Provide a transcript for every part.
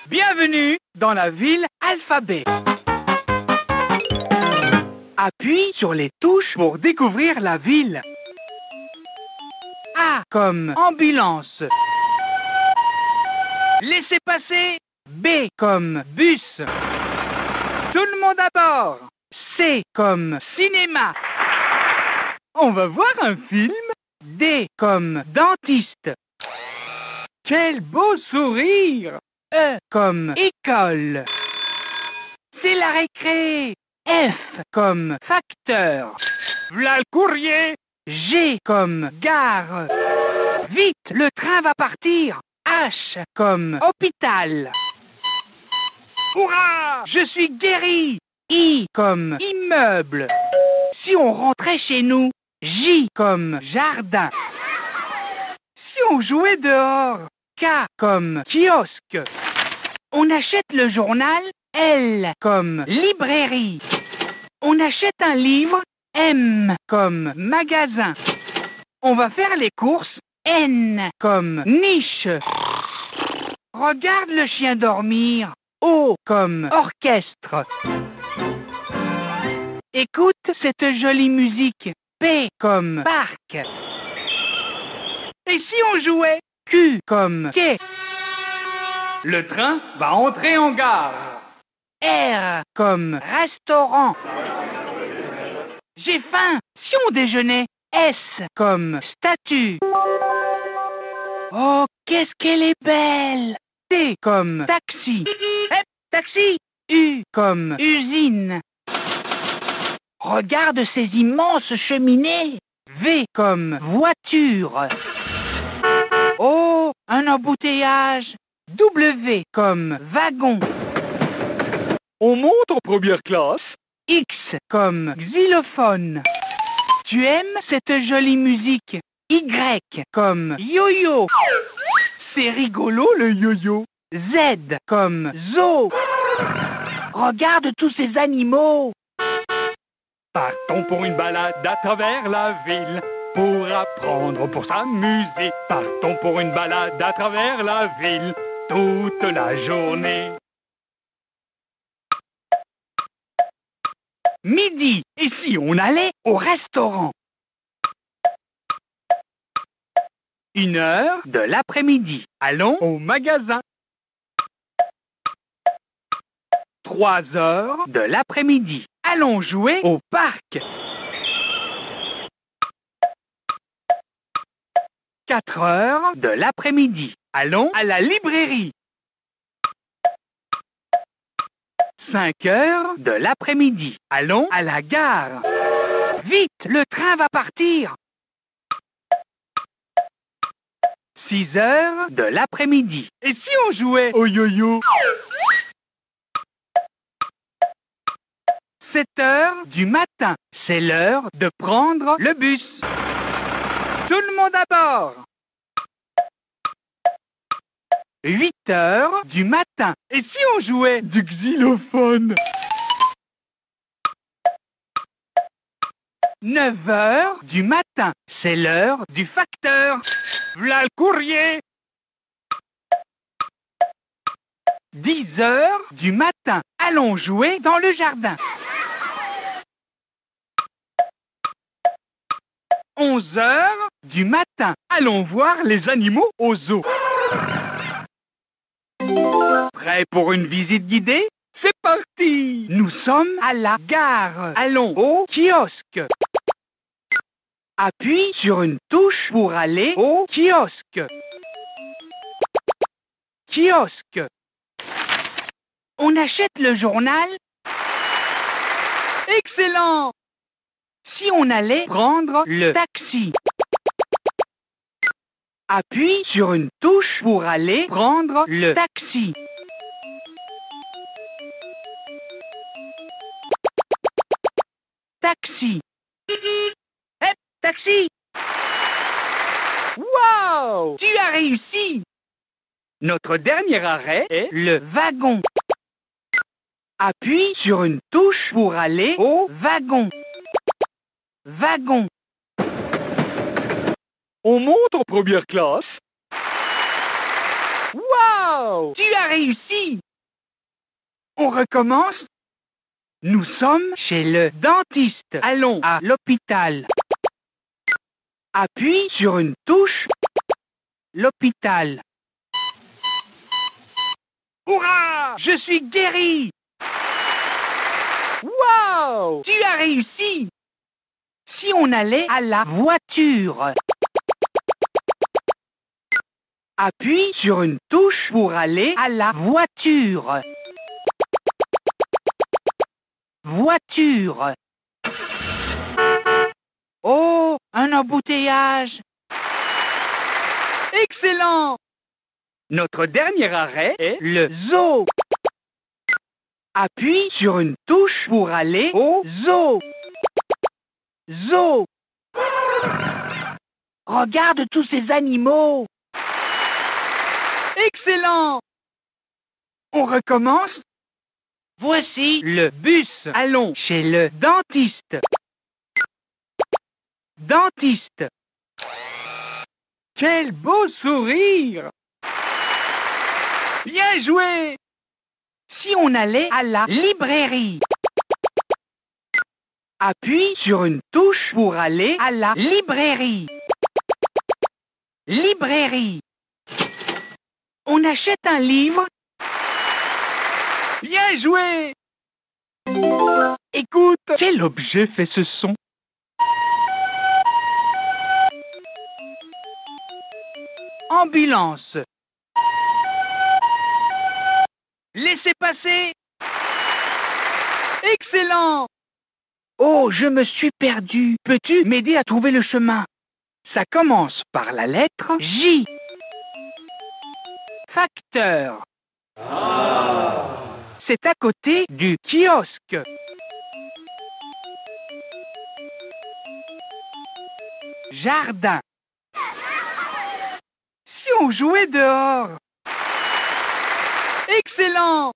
Bienvenue dans la ville alphabet. Appuie sur les touches pour découvrir la ville. A comme ambulance. Laissez passer. B comme bus. Tout le monde à bord. C comme cinéma. On va voir un film. D comme dentiste. Quel beau sourire. E comme école. C'est la récré. F comme facteur. V'là le courrier. G comme gare. Vite, le train va partir. H comme hôpital. Hurrah! Je suis guéri. I comme immeuble. Si on rentrait chez nous. J comme jardin. Si on jouait dehors. K comme kiosque. On achète le journal. L comme librairie. On achète un livre. M comme magasin. On va faire les courses. N comme niche. Regarde le chien dormir. O comme orchestre. Écoute cette jolie musique. P comme parc. Et si on jouait? Q comme quai. Le train va entrer en gare. R comme restaurant. J'ai faim. Si on déjeunait? S comme statue. Oh, qu'est-ce qu'elle est belle. T comme taxi. Taxi. U comme usine. Regarde ces immenses cheminées. V comme voiture. Oh, un embouteillage. W comme wagon. On monte en première classe. X comme xylophone. Tu aimes cette jolie musique? Y comme yo-yo. C'est rigolo le yo-yo. Z comme zoo. Regarde tous ces animaux. Partons pour une balade à travers la ville. Pour apprendre, pour s'amuser. Partons pour une balade à travers la ville. Toute la journée. Midi. Et si on allait au restaurant? 1h de l'après-midi. Allons au magasin. 3h de l'après-midi. Allons jouer au parc. 4h de l'après-midi. Allons à la librairie. 5h de l'après-midi. Allons à la gare. Vite, le train va partir. 6h de l'après-midi. Et si on jouait au yo-yo? 7h du matin. C'est l'heure de prendre le bus. Tout le monde à bord. 8h du matin. Et si on jouait du xylophone? 9h du matin. C'est l'heure du facteur. V'là le courrier. 10h du matin. Allons jouer dans le jardin. 11h du matin. Allons voir les animaux au zoo. Prêt pour une visite guidée? C'est parti! Nous sommes à la gare. Allons au kiosque. Appuie sur une touche pour aller au kiosque. Kiosque. On achète le journal. Excellent! Si on allait prendre le taxi. Appuie sur une touche pour aller prendre le taxi. Taxi. Taxi. Wow! Tu as réussi! Notre dernier arrêt est le wagon. Appuie sur une touche pour aller au wagon. Wagon. On monte en première classe. Wow! Wow! Tu as réussi! On recommence? Nous sommes chez le dentiste. Allons à l'hôpital. Appuie sur une touche. L'hôpital. Hurrah! Je suis guéri! Wow! Tu as réussi! Si on allait à la voiture. Appuie sur une touche pour aller à la voiture. Voiture. Oh, un embouteillage. Excellent! Notre dernier arrêt est le zoo. Appuie sur une touche pour aller au zoo. Zoo. Regarde tous ces animaux. Excellent! On recommence? Voici le bus. Allons chez le dentiste. Dentiste. Quel beau sourire! Bien joué! Si on allait à la librairie. Appuie sur une touche pour aller à la librairie. Librairie. On achète un livre. Bien joué! Écoute, quel objet fait ce son? Ambulance. Laissez passer. Excellent! Oh, je me suis perdu. Peux-tu m'aider à trouver le chemin? Ça commence par la lettre J. Facteur. C'est à côté du kiosque. Jardin. Si on jouait dehors. Excellent!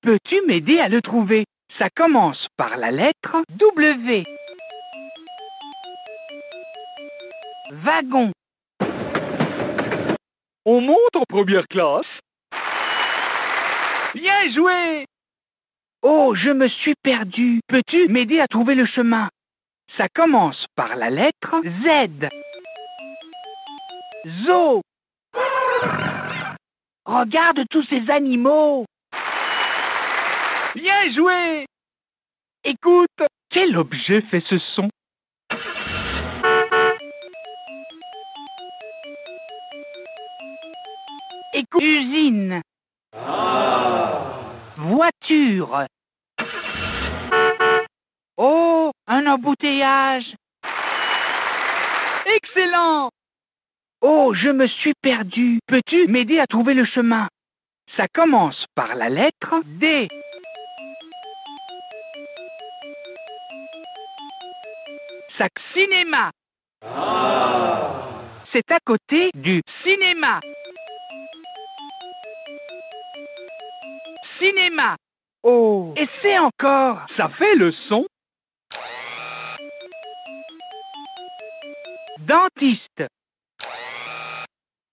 Peux-tu m'aider à le trouver? Ça commence par la lettre W. Wagon. On monte en première classe. Bien joué! Oh, je me suis perdu. Peux-tu m'aider à trouver le chemin? Ça commence par la lettre Z. Zoo. Regarde tous ces animaux. Bien joué! Écoute, quel objet fait ce son? Écoute, usine. Voiture. Oh, un embouteillage. Excellent! Oh, je me suis perdu. Peux-tu m'aider à trouver le chemin? Ça commence par la lettre D. Sac cinéma. C'est à côté du cinéma. Cinéma. Oh, et c'est encore. Ça fait le son. Dentiste.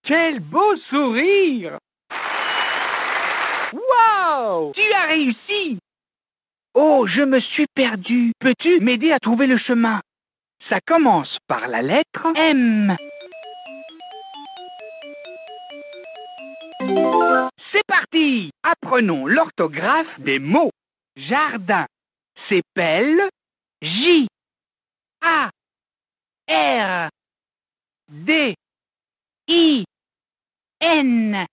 Quel beau sourire! Wow! Tu as réussi! Oh, je me suis perdu. Peux-tu m'aider à trouver le chemin? Ça commence par la lettre M. C'est parti! Apprenons l'orthographe des mots. Jardin s'épelle J. A. R. D. I. N.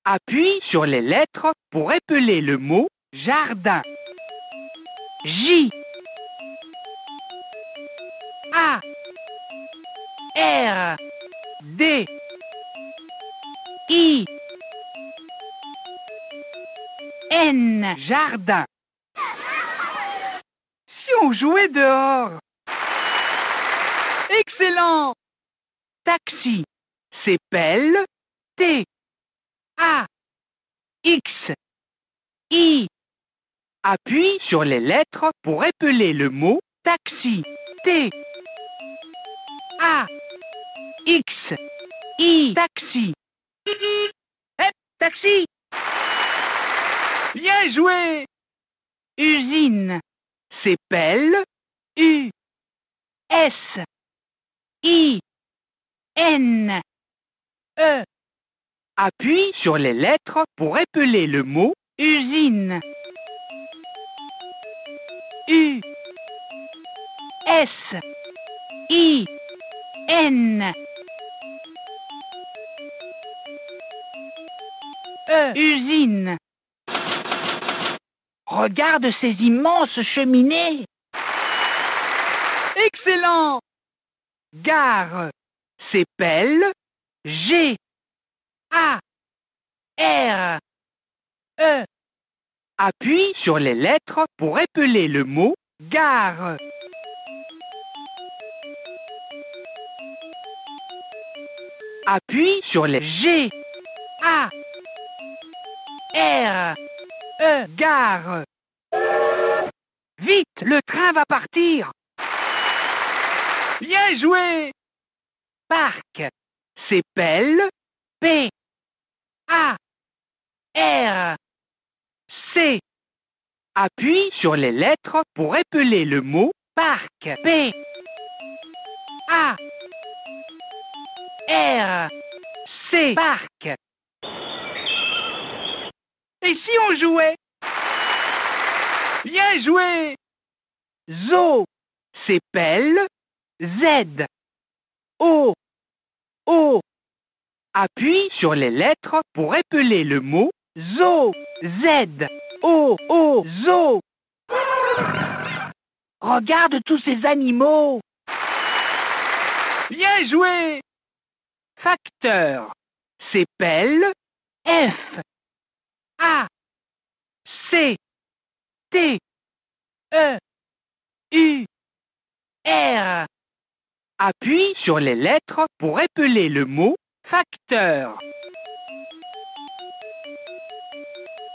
Appuie sur les lettres pour épeler le mot jardin. J. A. R. D. I. N. Jardin. Si on jouait dehors. Excellent! Taxi s'épelle T. A. X. I. Appuie sur les lettres pour épeler le mot taxi. T. A. X. I. Taxi. Hep, réussi! Bien joué! Usine. C'est pelle. U. S. I. N. E. Appuie sur les lettres pour épeler le mot usine. U. S. I. N. E. Usine. Regarde ces immenses cheminées. Excellent! Gare. C'est pelle. G. A. R. E. Appuie sur les lettres pour épeler le mot gare. Appuie sur les G. A. R. E. Gare. Vite, le train va partir. Bien joué! Parc. C'est pelle. P. A. R. C. Appuie sur les lettres pour épeler le mot parc. P. A. R. C. Parc. Et si on jouait? Bien joué! Zoo. C'est pelle. Z. O. O. Appuie sur les lettres pour épeler le mot zoo. Z. O. O. Zoo. Regarde tous ces animaux. Bien joué! Facteur. C'est pelle. F. A. C. T. E. U. R. Appuie sur les lettres pour épeler le mot facteur.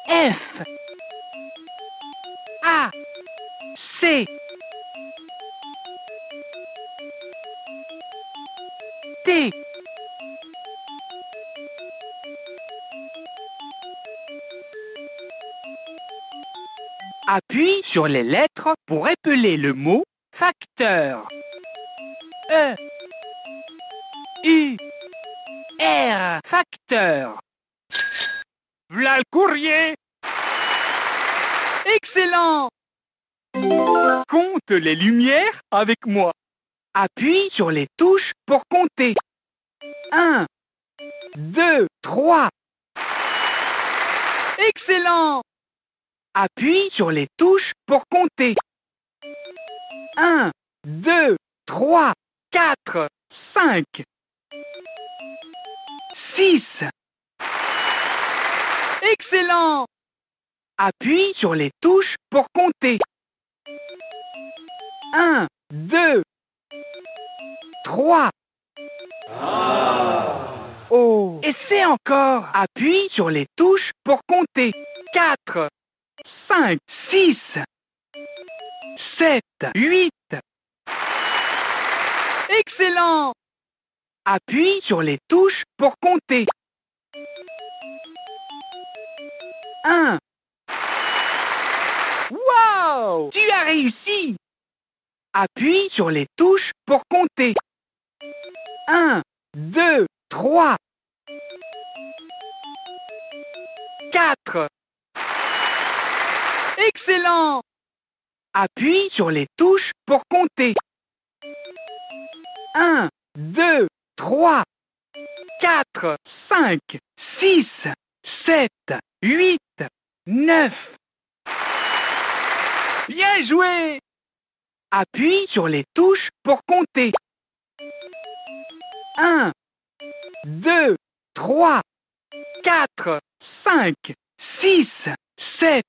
F. A. C. T. Appuie sur les lettres pour épeler le mot facteur. E. U. R. Facteur. V'là le courrier! Excellent! Compte les lumières avec moi. Appuie sur les touches pour compter. 1, 2, 3. Excellent! Appuie sur les touches pour compter. 1, 2, 3, 4, 5, 6. Excellent! Appuie sur les touches pour compter. 1, 2, 3. Oh! Essaie encore. Appuie sur les touches pour compter. 4, 5, 6, 7, 8. Excellent! Appuie sur les touches pour compter. 1. Wow! Tu as réussi! Appuie sur les touches pour compter. 1, 2, 3, 4. Excellent! Appuie sur les touches pour compter. 1, 2, 3, 4, 5, 6, 7, 8, 9. Bien joué! Appuie sur les touches pour compter. 1, 2, 3, 4, 5, 6, 7.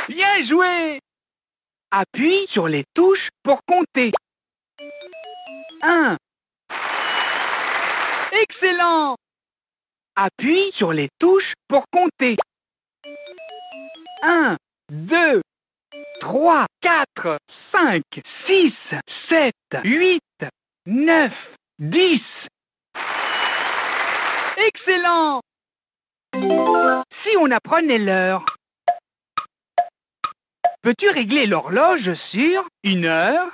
Bien joué! Appuie sur les touches pour compter. 1. Excellent! Appuie sur les touches pour compter. 1, 2, 3, 4, 5, 6, 7, 8, 9, 10. Excellent! Si on apprenait l'heure, peux-tu régler l'horloge sur 1 heure,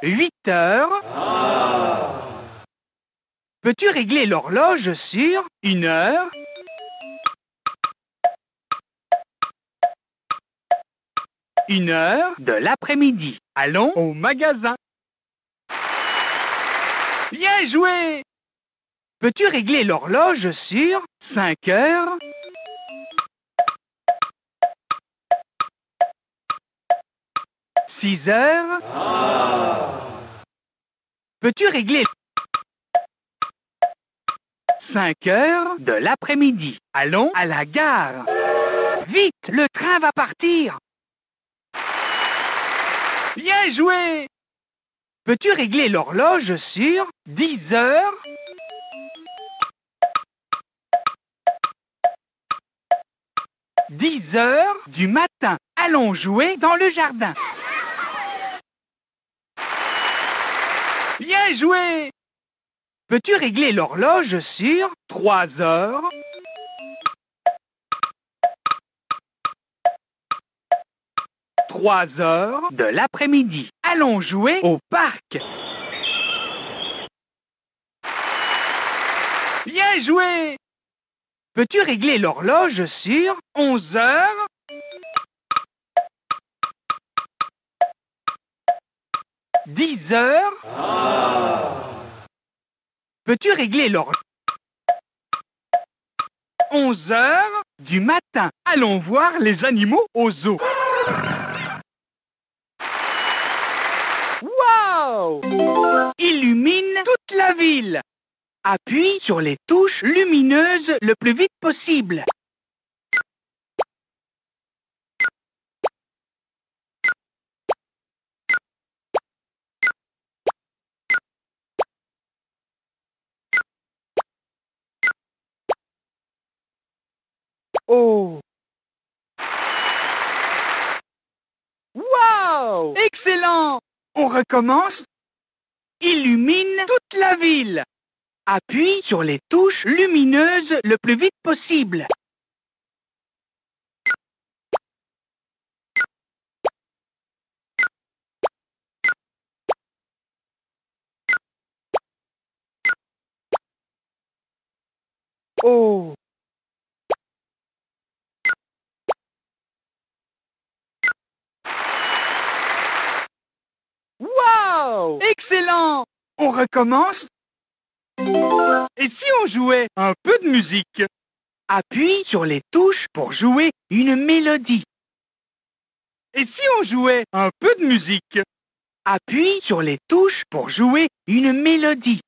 8 heures? Peux-tu régler l'horloge sur 1 heure, 1 heure de l'après-midi? Allons au magasin. Bien joué! Peux-tu régler l'horloge sur 5 heures, 6 heures? Peux-tu régler 5 heures de l'après-midi? Allons à la gare. Vite, le train va partir. Bien joué! Peux-tu régler l'horloge sur 10 heures, 10 heures du matin? Allons jouer dans le jardin. Bien joué! Peux-tu régler l'horloge sur 3 heures, 3 heures de l'après-midi? Allons jouer au parc. Bien joué! Peux-tu régler l'horloge sur 11 heures, 10 heures? Peux-tu régler l'horloge 11 heures du matin? Allons voir les animaux au zoo. Wow! Illumine toute la ville. Appuie sur les touches lumineuses le plus vite possible. Oh! Wow! Excellent! On recommence. Illumine toute la ville. Appuie sur les touches lumineuses le plus vite possible. Oh! Wow! Excellent! On recommence. Et si on jouait un peu de musique? Appuie sur les touches pour jouer une mélodie. Et si on jouait un peu de musique? Appuie sur les touches pour jouer une mélodie.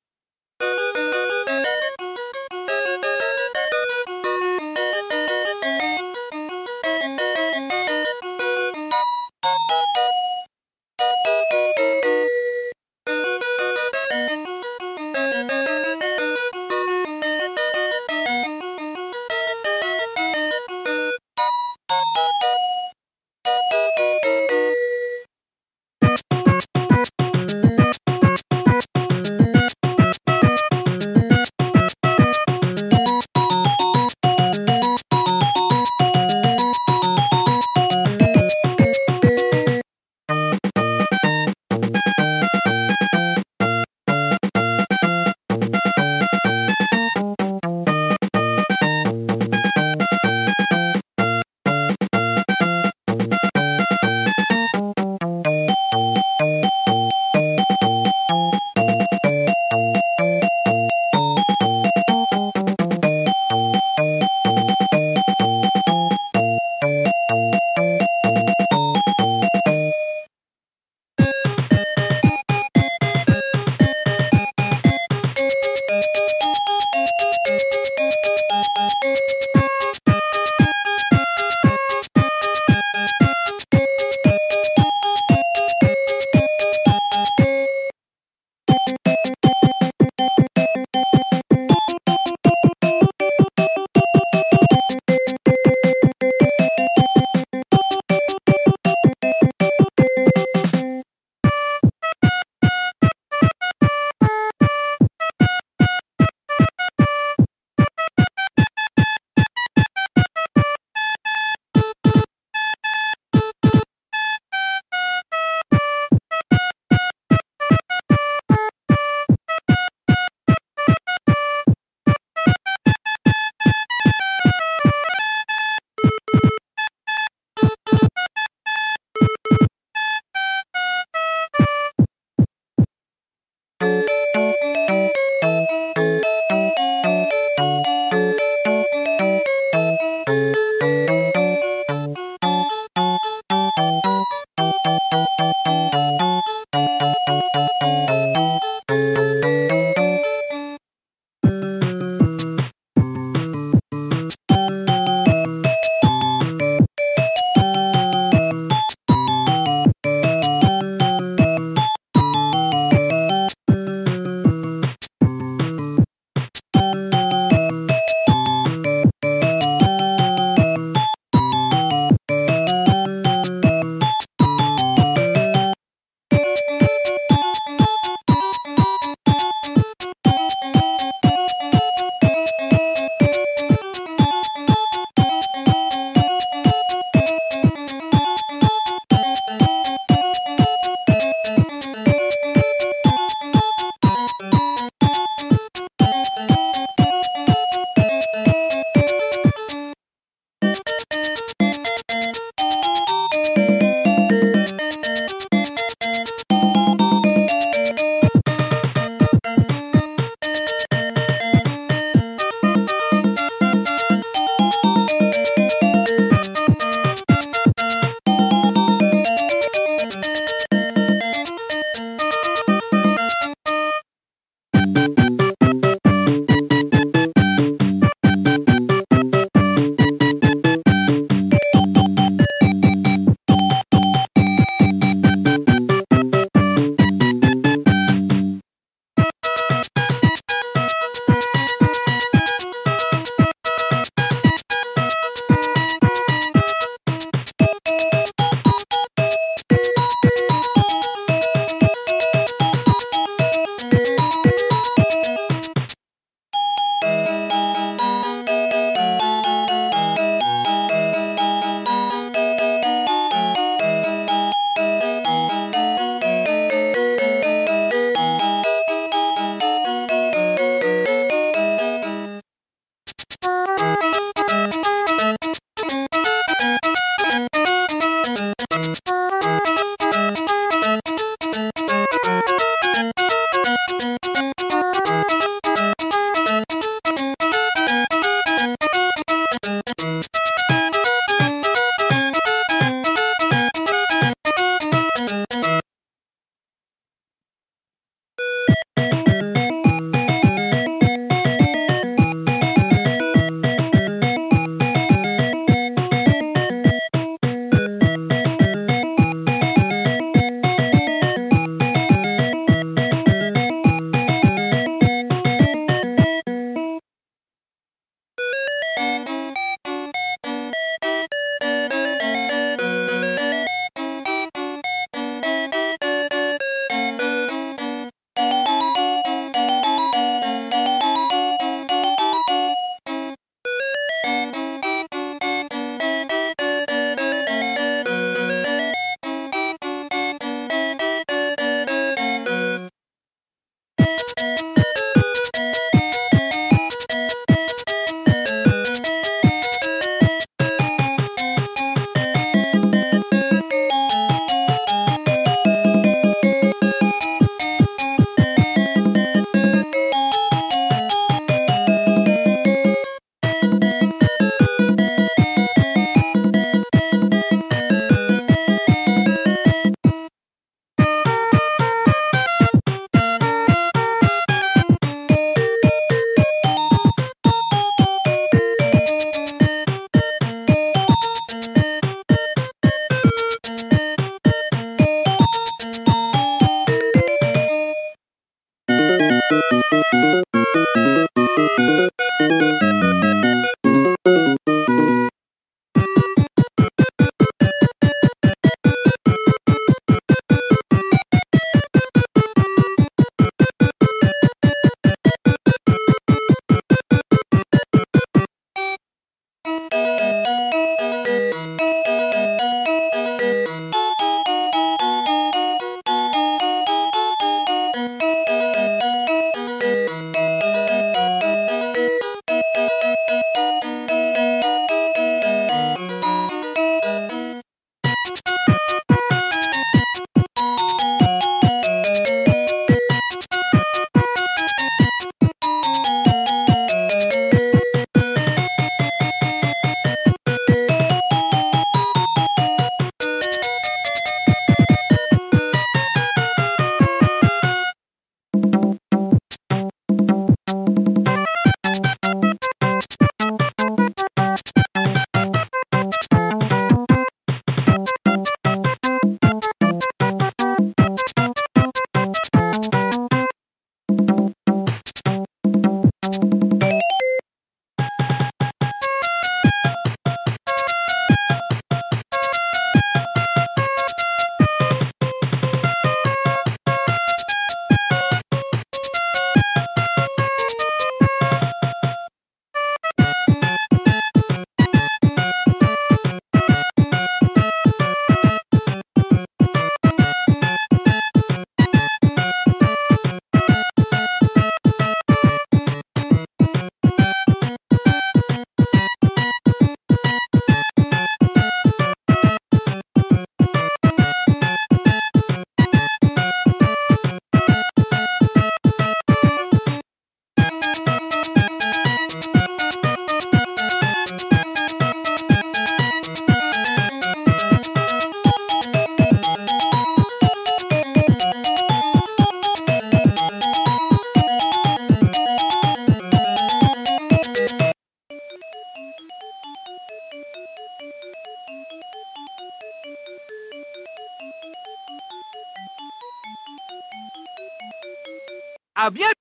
À bientôt.